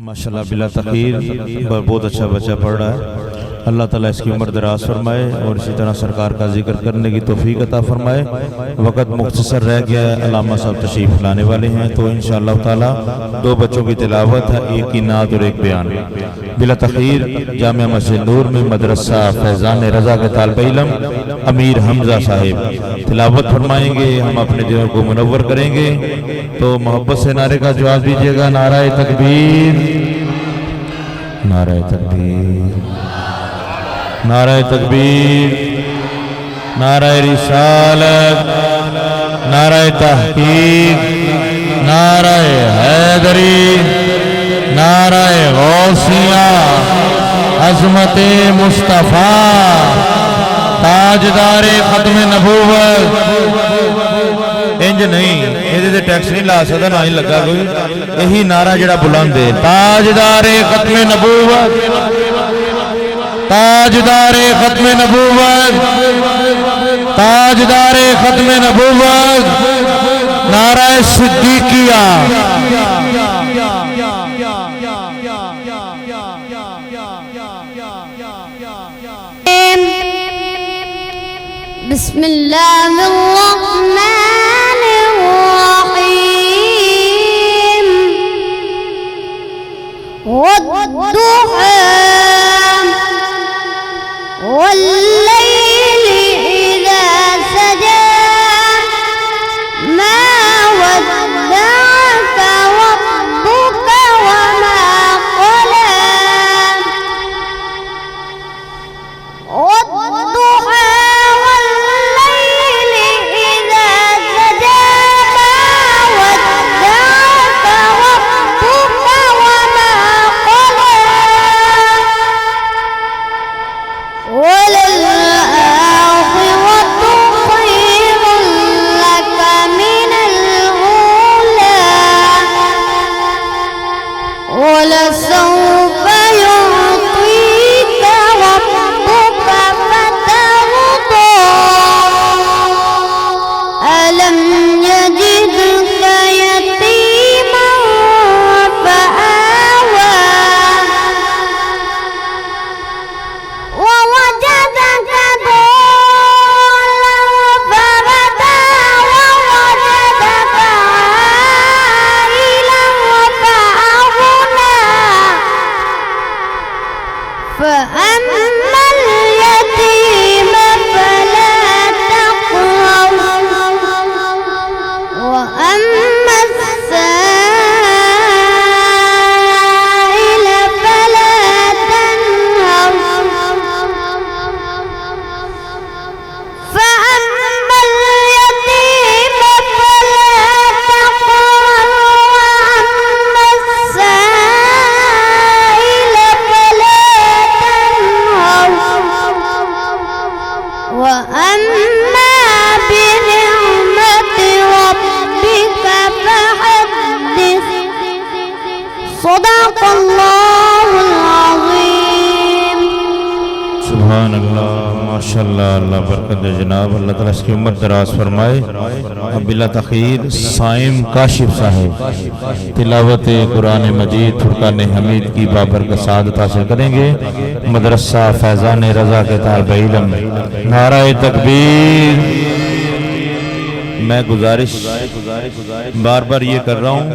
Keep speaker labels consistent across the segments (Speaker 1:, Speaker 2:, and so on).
Speaker 1: ماشاءاللہ بلا تخیر بہت اچھا بچہ پڑھ رہا ہے۔ اللہ تعالیٰ اس کی عمر دراز فرمائے اور اسی طرح سرکار کا ذکر کرنے کی توفیق عطا فرمائے۔ وقت مختصر رہ گیا ہے، علامہ صاحب تشریف لانے والے ہیں تو انشاءاللہ تعالیٰ دو بچوں کی تلاوت ہے، ایک کی نعت اور ایک بیان۔ بلا تخیر جامعہ مسجد نور میں مدرسہ فیضان رضا کے طالب علم امیر حمزہ صاحب تلاوت فرمائیں گے، ہم اپنے دلوں کو منور کریں گے تو محبت سے نعرے کا جواب دیجیے گا۔ نعرہ تکبیر، نعرہ تکبیر، نعرہ تکبیر، نعرہ رسالت، نعرہ تحقیق، نعرہ حیدری، نعرہ غوثیہ، عظمت مصطفیٰ، تاجدار ختم نبوت۔ انج نہیں، یہ ٹیکس نہیں لا سکتا، نہ ہی لگا کوئی، یہی نعرہ جڑا بلند ہے، تاجدار ختم نبوت، تاجدار ختم نبوت، تاجدار ختم نبوت، نعرہ صدیقیہ۔
Speaker 2: بسم اللہ الرحمن الرحیم۔ والضحى والليل إذا سجى ما ودعك ربك وما قلى۔ والضحى والليل إذا سجى ما ودعك ربك وما قلى۔ وللآخرة خير لك من الأولى ولسوف يعطيك ربك فترضى۔ ألم يجدك يتيما فآوى ووجدك ضالا فهدى ووجدك عائلا فأغنى۔ فأما اليتيم فلا تقهر وأما السائل فلا تنهر۔ فأما اليتيم فلا تقهر وأما السائل فلا تنهر وأما بنعمة ربك فحدث۔ صدق اللہ العظیم۔
Speaker 1: سبحان اللہ، ماشاءاللہ، اللہ برکت دے جناب، اللہ تعالیٰ اس کی عمر دراز فرمائے۔ اب بلا تخیر سائم کاشف صاحب تلاوت قرآن مجید فرقان حمید کی بابرکت سعادت حاصل کریں گے۔ مدرسہ فیضان رضا کے طالب علم، نعرہ تکبیر۔ میں گزارش بار بار یہ کر رہا ہوں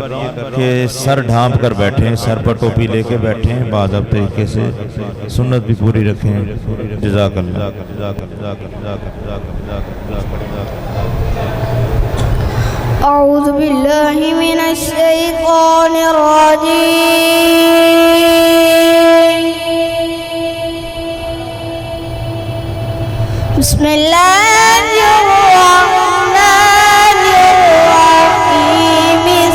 Speaker 1: کہ سر ڈھانپ کر بیٹھیں، سر پر ٹوپی لے کے بیٹھیں، باادب طریقے سے سنت بھی پوری رکھیں۔ جزاک اللہ۔
Speaker 2: اعوذ باللہ من الشیطان الرجیم۔ بسم اللہ الرحمن الرحیم۔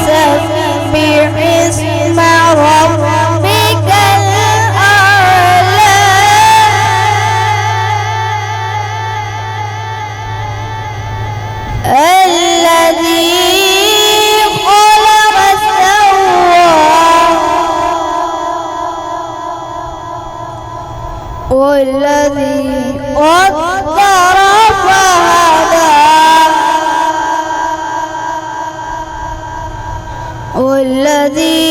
Speaker 2: سبح اسم ربک الأعلى۔ الذي خلق سوى والذي قدر فهدى والذي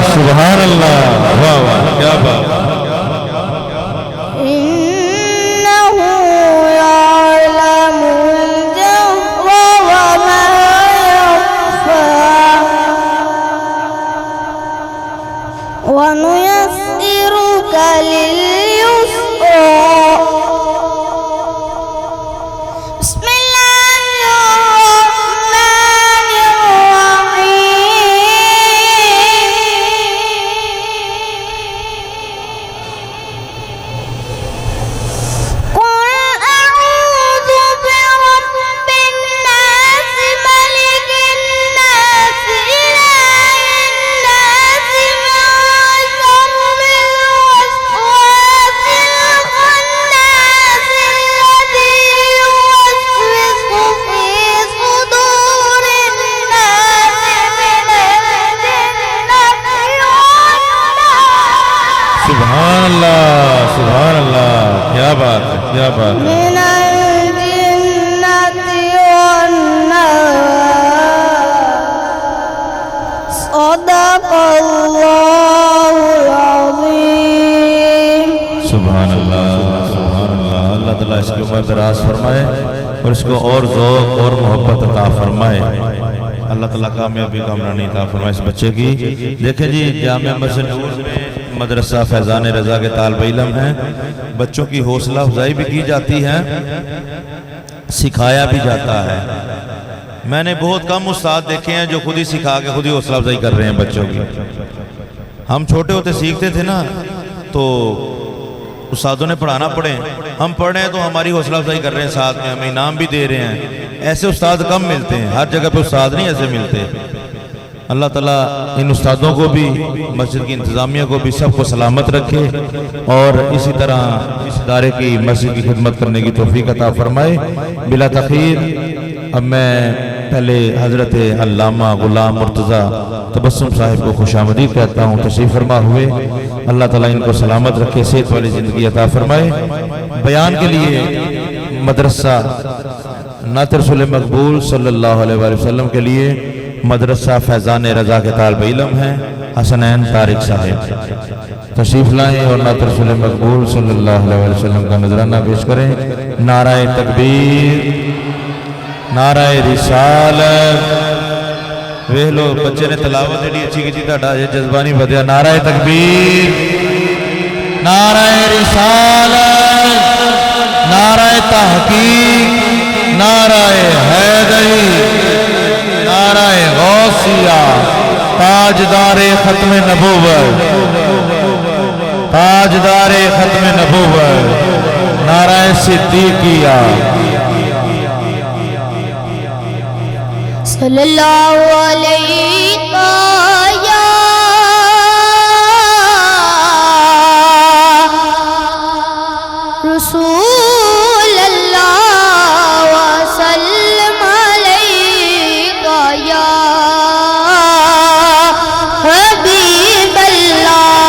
Speaker 1: سبحان اللہ واہ واہ کیا بات
Speaker 2: إنه يعلم الجهر وما يخفى ونيسرك لليسرى بسم الله الرحمن الرحيم قل أعوذ برب الناس ملك الناس إله الناس من شر الوسواس الخناس الذي يوسوس في صدور الناس من الجنة والناس
Speaker 1: سبحان اللہ کیا بات ہے کیا بات ہے
Speaker 2: من الجنة والناس صدق الله العظيم
Speaker 1: سبحان اللہ اللہ تعالیٰ اس کی عمر دراز فرمائے اور اس کو اور ذوق اور محبت عطا فرمائے اللہ تعالیٰ کامیابی کامرانی عطا فرمائے اس بچے کی دیکھیں جی جامعہ مسجد نور میں مدرسہ فیضان رضا کے طالب علم ہیں بچوں کی حوصلہ افزائی بھی کی جاتی ہے سکھایا بھی جاتا ہے میں نے بہت کم استاد دیکھے ہیں جو خود ہی سکھا کے خود ہی حوصلہ افزائی کر رہے ہیں بچوں کی ہم چھوٹے ہوتے سیکھتے تھے نا تو استادوں نے پڑھانا پڑے ہم پڑھ رہے ہیں تو ہماری حوصلہ افزائی کر رہے ہیں ساتھ میں ہمیں انعام بھی دے رہے ہیں ایسے استاد کم ملتے ہیں ہر جگہ پہ استاد نہیں ایسے ملتے اللہ تعالیٰ ان استادوں کو بھی مسجد کی انتظامیہ کو بھی سب کو سلامت رکھے اور اسی طرح اس ادارے کی مسجد کی خدمت کرنے کی توفیق عطا فرمائے بلا تخیر اب میں پہلے حضرت علامہ غلام مرتضیٰ تبسم صاحب کو خوش آمدید کہتا ہوں تشریف فرما ہوئے اللہ تعالیٰ ان کو سلامت رکھے صحت والی زندگی عطا فرمائے بیان کے لیے مدرسہ نعت رسول مقبول صلی اللہ علیہ وآلہ وسلم کے لیے مدرسہ فیضان رضا کے طالب علم ہیں حسنین طارق صاحب تشریف لائیں اور نعت رسول مقبول صلی اللہ علیہ وسلم کا نذرانہ پیش کریں نعرہ تکبیر نعرہ رسالت ویہ لو بچے نے تلاوت ایڈی اچھی کی تھی یہ جذبانی بدیا نعرہ تکبیر نعرہ رسالت نعرہ تحقیق نعرہ حیدری نعرہ غوثیہ تاجدار ختم نبوت تاجدار ختم نبوت نعرہ صدیقیہ
Speaker 2: صلی اللہ علیہ یا رسول اللہ وسلم علیہ یا حبیب اللہ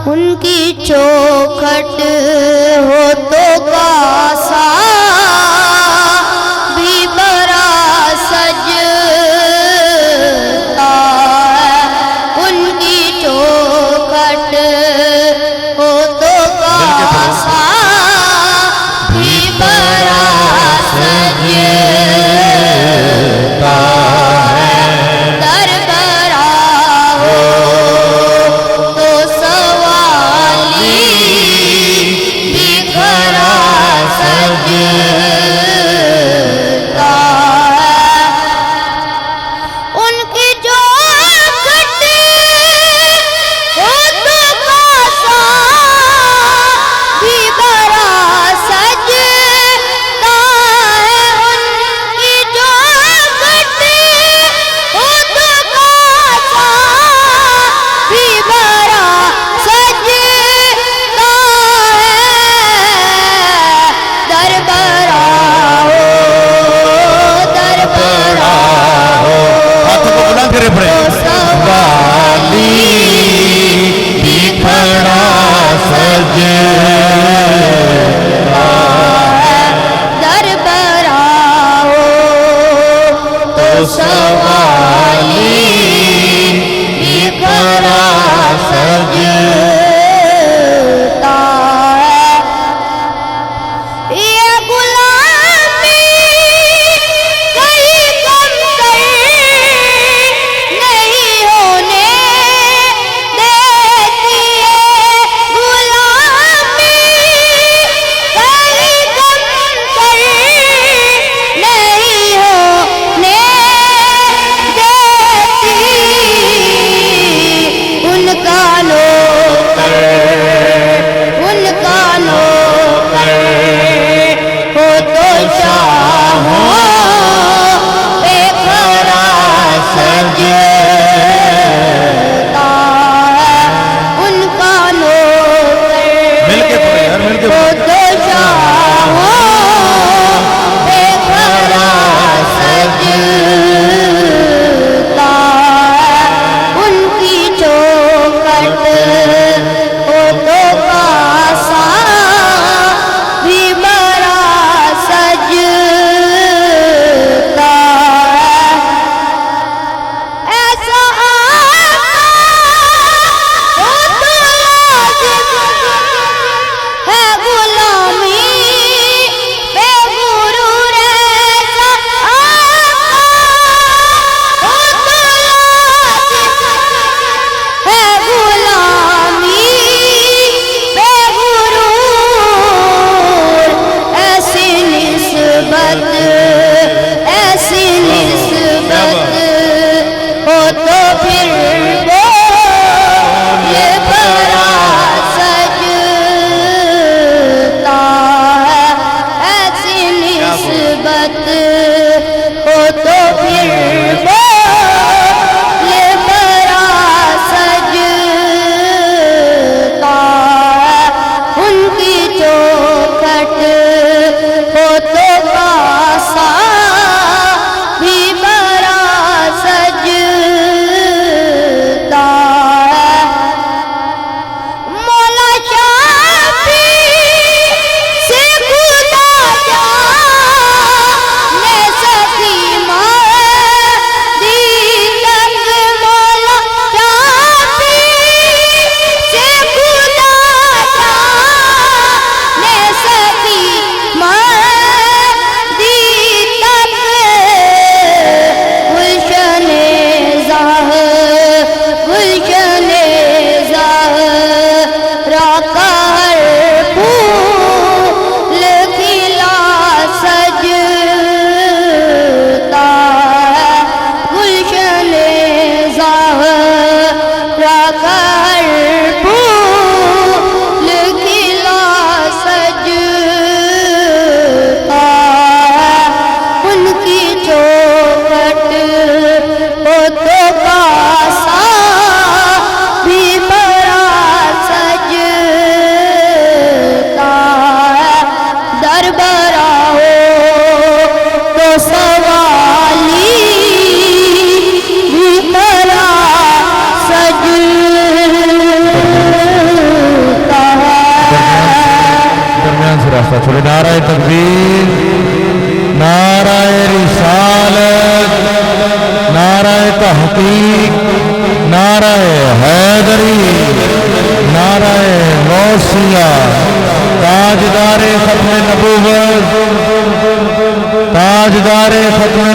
Speaker 2: ان کی چوکھٹ ہو تو کاسا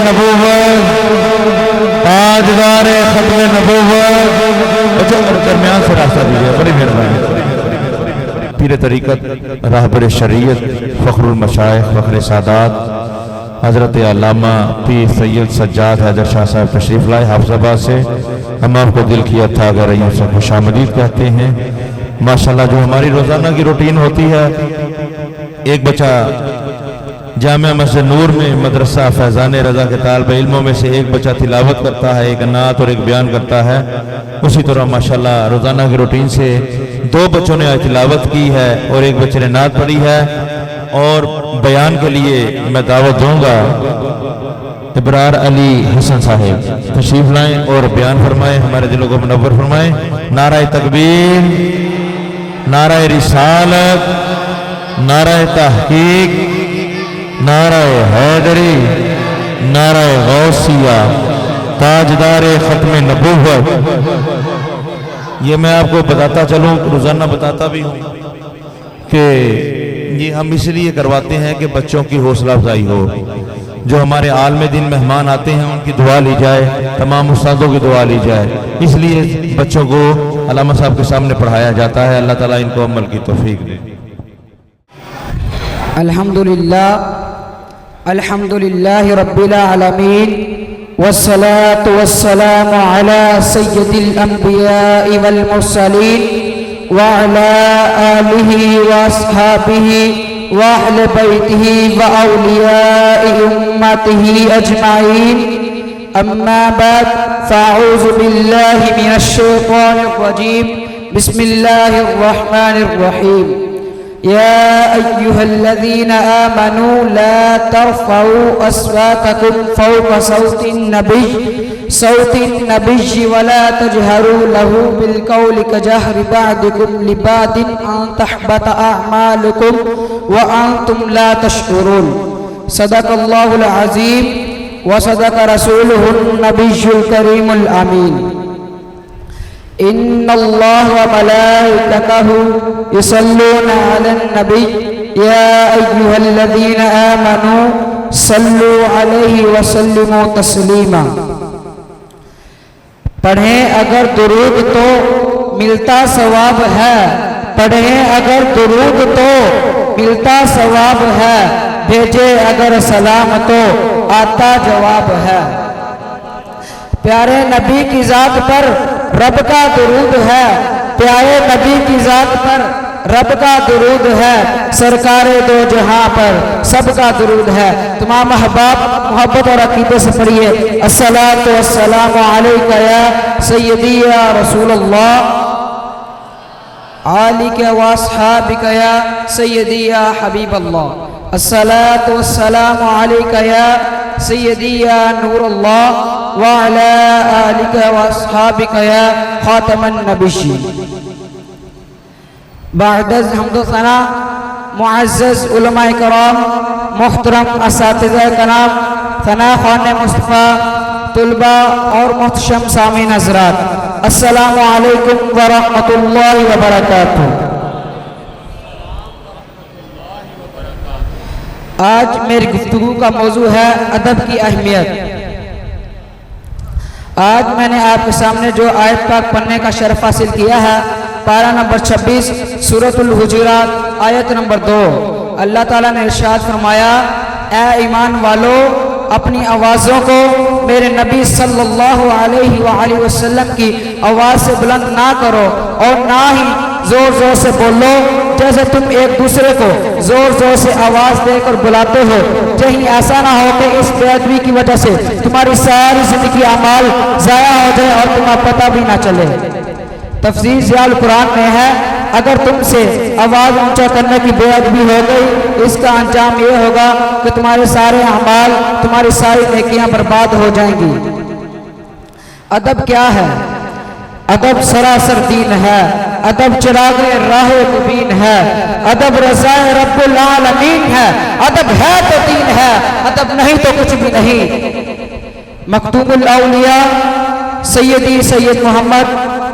Speaker 1: نبوت تاجدار ختم نبوت اچھا درمیان سے راستہ دیجیے بڑی مہربانی پیر طریقت راہبر شریعت فخر المشائخ فخر سادات حضرت علامہ پیر سید سجاد حیدر شاہ صاحب تشریف لائے حافظ آباد سے ہم آپ کو دل کی اتھا گرائیوں سے خوش آمدید کہتے ہیں ماشاءاللہ جو ہماری روزانہ کی روٹین ہوتی ہے ایک بچہ جامعہ مسجد نور میں مدرسہ فیضان رضا کے طالب علموں میں سے ایک بچہ تلاوت کرتا ہے ایک نعت اور ایک بیان کرتا ہے اسی طرح ماشاءاللہ روزانہ کی روٹین سے دو بچوں نے تلاوت کی ہے اور ایک بچے نے نعت پڑھی ہے اور بیان کے لیے میں دعوت دوں گا ابرار علی حسن صاحب تشریف لائیں اور بیان فرمائیں ہمارے دلوں کو منور فرمائیں نعرہ تکبیر نعرہ رسالت نعرہ تحقیق نعرہ حیدری نعرہ غوثیہ تاجدار ختم نبوت یہ میں آپ کو بتاتا چلوں روزانہ بتاتا بھی ہوں کہ یہ ہم اس لیے کرواتے ہیں کہ بچوں کی حوصلہ افزائی ہو جو ہمارے عالم دین مہمان آتے ہیں ان کی دعا لی جائے تمام استادوں کی دعا لی جائے اس لیے بچوں کو علامہ صاحب کے سامنے پڑھایا جاتا ہے اللہ تعالیٰ ان کو عمل کی توفیق دے
Speaker 3: الحمدللہ رب العالمین والصلاة والسلام على سید الانبیاء والمرسلین وعلى آلہ واصحابہ وأهل بيته وأولياء أمته أجمعين أما بعد فأعوذ بالله من الشيطان الرجيم بسم الله الرحمن الرحيم يا أيها الذين آمنوا لا ترفعوا أصواتكم فوق صوت النبي ولا تجهروا له بالقول كجهر بعضكم لبعض أن تحبط أعمالكم وأنتم لا تشعرون صدق الله العظيم وصدق رسوله النبي الكريم الأمين إن الله وملائكته يصلون على النبي يا أيها الذين آمنوا صلوا عليه وسلموا تسليما پڑھیں اگر درود تو ملتا ثواب ہے پڑھیں اگر درود تو ملتا ثواب ہے بھیجے اگر سلام تو آتا جواب ہے پیارے نبی کی ذات پر رب کا درود ہے پیارے نبی کی ذات پر رب کا درود ہے سرکار دو جہاں پر سب کا درود ہے تمام احباب محبت اور عقیدے سے پڑھیے الصلاۃ والسلام علیکہ یا سیدی یا رسول اللہ آلک و اصحابک یا سیدی یا حبیب اللہ الصلاۃ والسلام علیکہ یا سیدی یا نور اللہ وعلی آلک و اصحابک یا خاتم النبیین بعد حمد و ثنا معزز علماء کرام محترم اساتذہ کرام ثنا خوان مصطفیٰ طلباء اور محتشم سامعین حضرات السلام علیکم ورحمۃ اللہ وبرکاتہ آج میری گفتگو کا موضوع ہے ادب کی اہمیت آج میں نے آپ کے سامنے جو آیت پاک پڑھنے کا شرف حاصل کیا ہے پارہ نمبر 26 سورۃ الحجرات آیت نمبر 2 اللہ تعالیٰ نے ارشاد فرمایا اے ایمان والو اپنی آوازوں کو میرے نبی صلی اللہ علیہ وآلہ وسلم کی آواز سے بلند نہ کرو اور نہ ہی زور زور سے بولو جیسے تم ایک دوسرے کو زور زور سے آواز دے کر بلاتے ہو کہیں ایسا نہ ہو کہ اس بے ادبی کی وجہ سے تمہاری ساری زندگی اعمال ضائع ہو جائے اور تمہیں پتہ بھی نہ چلے تفسیر ضیاء القرآن میں ہے اگر تم سے آواز اونچا کرنے کی بے ادبی ہو گئی اس کا انجام یہ ہوگا کہ تمہارے سارے اعمال تمہاری ساری نیکیاں برباد ہو جائیں گی ادب کیا ہے ادب سراسر دین ہے ادب چراغ راہ مبین ہے ادب رضا رب العالمین ہے ادب ہے تو دین ہے ادب نہیں تو کچھ بھی نہیں مکتوب الاولیاء سیدی سید محمد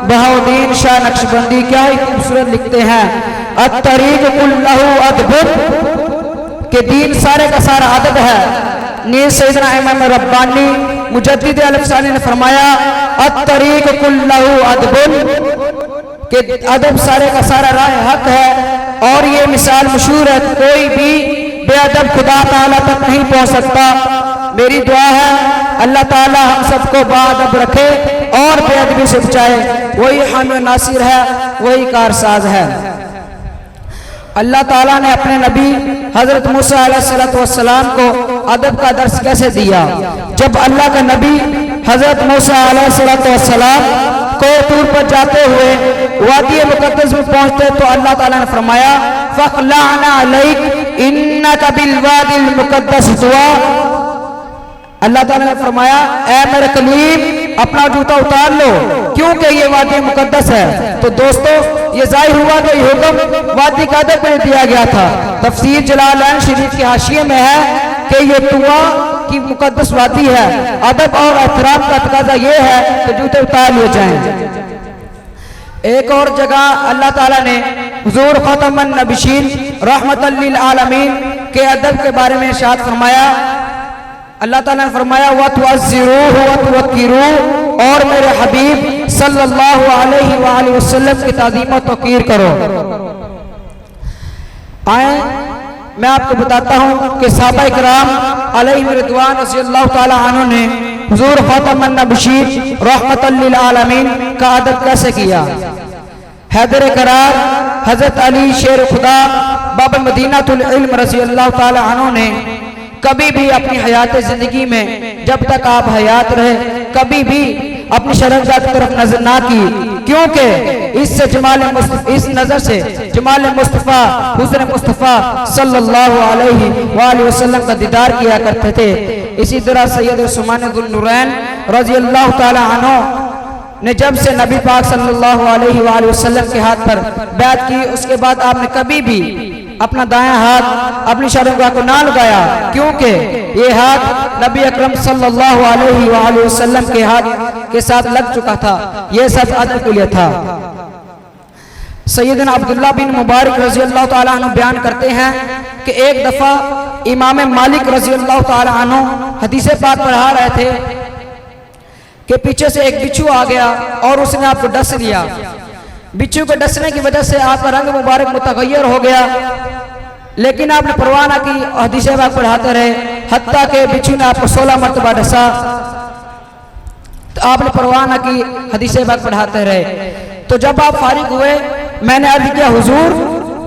Speaker 3: بہاؤدین شاہ نقشبندی کیا ہی خوبصورت لکھتے ہیں الطریق کلہ ادب کہ دین سارے کا سارا ادب ہے نیز سیدنا امام ربانی مجدد الفسانی نے فرمایا الطریق کلہ ادب، کہ ادب سارے کا سارا راہ حق ہے، اور یہ مثال مشہور ہے، کوئی بھی بے ادب خدا تعالیٰ تک نہیں پہنچ سکتا۔ میری دعا ہے اللہ تعالیٰ ہم سب کو با ادب رکھے اور بے ادبی سے بچائے، وہی حامی و ناصر ہے، وہی کارساز ہے۔ اللہ تعالیٰ نے اپنے نبی حضرت موسیٰ علیہ السلام کو ادب کا درس کیسے دیا؟ جب اللہ کا نبی حضرت موسیٰ علیہ السلام کو طور پر جاتے ہوئے وادی مقدس میں پہنچتے تو اللہ تعالیٰ نے فرمایا فَخْلَعْنَا عَلَيْكَ إِنَّكَ بِالْوَادِ الْمُقَدَّسِ طُوًى۔ اللہ تعالیٰ نے فرمایا اے میرے کلیم اپنا جوتا اتار لو کیونکہ یہ وادی مقدس ہے۔ تو دوستو یہ ظاہر ہوا کہ یہ حکم وادی کا ادب میں دیا گیا تھا۔ تفسیر جلالین شریف کے حاشیے میں ہے کہ یہ طویٰ کی مقدس وادی ہے، ادب اور احترام کا تقاضا یہ ہے کہ جوتے اتار لیے جائیں۔ ایک اور جگہ اللہ تعالیٰ نے حضور خاتم النبیین رحمت للعالمین کے ادب کے بارے میں ارشاد فرمایا، اللہ تعالیٰ نے فرمایا وَتُعَزِّرُوهُ وَتُوَقِّرُوهُ، اور میرے حبیب صلی اللہ علیہ وآلہ وسلم کی تعظیم و توقیر کرو۔ آئیں میں آپ کو بتاتا ہوں کہ صحابہ کرام علیہ رضوان رضی اللہ تعالیٰ عنہ نے حضور خاتم النبیین رحمت للعالمین کا ادب کیسے کیا۔ حیدر کرار حضرت علی شیر خدا باب مدینہ العلم رضی اللہ تعالیٰ عنہ نے کبھی بھی اپنی حیات زندگی میں جب تک آپ حیات رہے کبھی بھی اپنی شرمگاہ کی طرف نظر نہ کی، کیونکہ اس نظر سے جمال مصطفیٰ حسن مصطفیٰ صلی اللہ علیہ وآلہ وسلم کا دیدار کیا کرتے تھے۔ اسی طرح سید عثمان ذو النورین رضی اللہ تعالی عنہ نے جب سے نبی پاک صلی اللہ علیہ وآلہ وسلم کے ہاتھ پر بیعت کی اس کے بعد آپ نے کبھی بھی اپنا دائیں ہاتھ اپنی شرمگاہ کو نہ لگایا، کیونکہ یہ ہاتھ نبی اکرم صلی اللہ علیہ وآلہ وسلم کے ہاتھ کے ساتھ لگ چکا تھا، یہ سب ادب کے لیے تھا۔ سیدنا عبداللہ بن مبارک رضی اللہ تعالیٰ عنہ بیان کرتے ہیں کہ ایک دفعہ امام مالک رضی اللہ تعالیٰ عنہ حدیث پاک پڑھا رہے تھے کہ پیچھے سے ایک بچھو آ گیا اور اس نے آپ کو ڈس لیا۔ بچھو کو ڈسنے کی وجہ سے آپ کا رنگ مبارک متغیر ہو گیا، لیکن آپ نے پرواہ نہ کی، حدیث پاک پڑھاتے رہے حتیٰ کہ بچھو نے آپ کو 16 مرتبہ ڈسا، تو آپ نے پرواہ نہ کی، حدیث پاک پڑھاتے رہے۔ تو جب آپ فارغ ہوئے میں نے عرض کیا حضور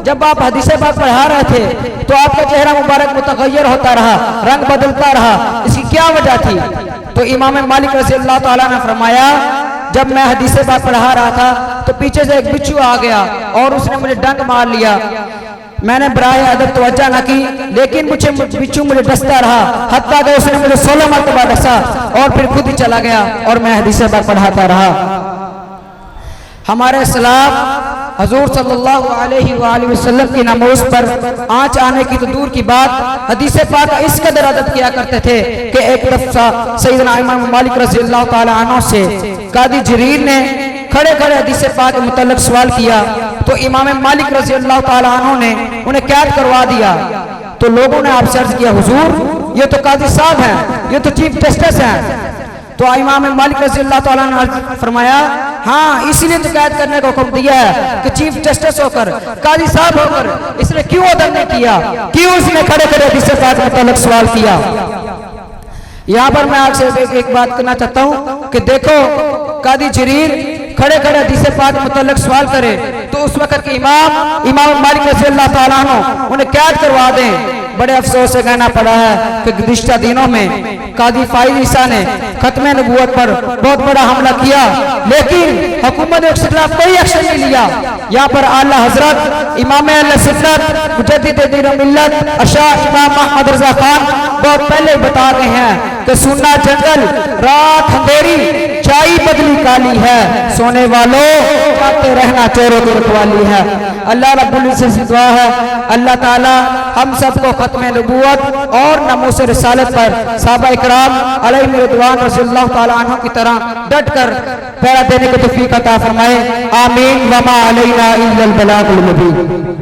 Speaker 3: جب آپ حدیث پاک پڑھا رہے تھے تو آپ کا چہرہ مبارک متغیر ہوتا رہا، رنگ بدلتا رہا، اس کی کیا وجہ تھی؟ تو امام مالک رضی اللہ تعالیٰ نے فرمایا جب میں حدیث پاک پڑھا رہا تھا تو پیچھے سے ایک بچھو آ گیا اور اس نے مجھے ڈنک مار لیا، میں نے براہ ادب توجہ نہ کی، لیکن بچھو مجھے ڈستا رہا حتیٰ کہ اس نے مجھے 16 مرتبہ ڈسا اور پھر خود ہی چلا گیا اور میں حدیث پاک پڑھاتا رہا۔ ہمارے اسلاف حضور صلی اللہ علیہ وآلہ وسلم کی ناموس پر آنچ آنے کی تو دور کی بات، حدیث پاک اس قدر ادب کیا کرتے تھے کہ ایک دفعہ سیدنا امام مالک رضی اللہ تعالی عنہ سے قاضی جریر نے کھڑے کھڑے حدیث پاک کے متعلق سوال کیا تو امام مالک رضی اللہ تعالی عنہ نے انہیں قید کروا دیا۔ تو لوگوں نے آپ سے عرض کیا حضور یہ تو قاضی صاحب ہیں، یہ تو چیف جسٹس ہیں۔ تو امام مالک رضی اللہ تعالیٰ نے فرمایا ہاں اس لیے تو قید کرنے کا حکم دیا ہے کہ چیف جسٹس ہو کر قاضی صاحب ہو کر اس نے کیوں ادب نہیں کیا، کیوں اس نے کھڑے کھڑے حدیث پاک کے متعلق سوال کیا۔ یہاں پر میں آپ سے ایک بات کرنا چاہتا ہوں کہ دیکھو قاضی جریر کھڑے کھڑے حدیث پاک کے متعلق سوال کرے تو اس وقت کے امام مالک رضی اللہ تعالیٰ عنہ انہیں قید کروا دیں۔ بڑے افسوس سے کہنا پڑا ہے کہ گزشتہ دنوں میں قاضی فائز عیسیٰ نے ختم نبوت پر بہت بڑا حملہ کیا، لیکن حکومت نے اس کے خلاف کوئی ایکشن نہیں لیا۔ یہاں پر اعلیٰ حضرت امام اہل سنت مجدد دین و ملت ارشاد امام محمد رضا خان بہت پہلے بتا گئے ہیں کہ سننا جنگل رات اندھیری چائی بدلی کالی ہے، سونے والوں جاتے رہنا چوروں کی رکھوالی ہے۔ اللہ رب العزت سے دعا ہے اللہ تعالی ہم سب کو ختم نبوت اور ناموس رسالت پر صحابہ اکرام علیہ رضوان رضی اللہ تعالی عنہ کی طرح ڈٹ کر پہرا دینے کی توفیق عطا فرمائے، آمین۔ وما علینا الا البلاغ المبین۔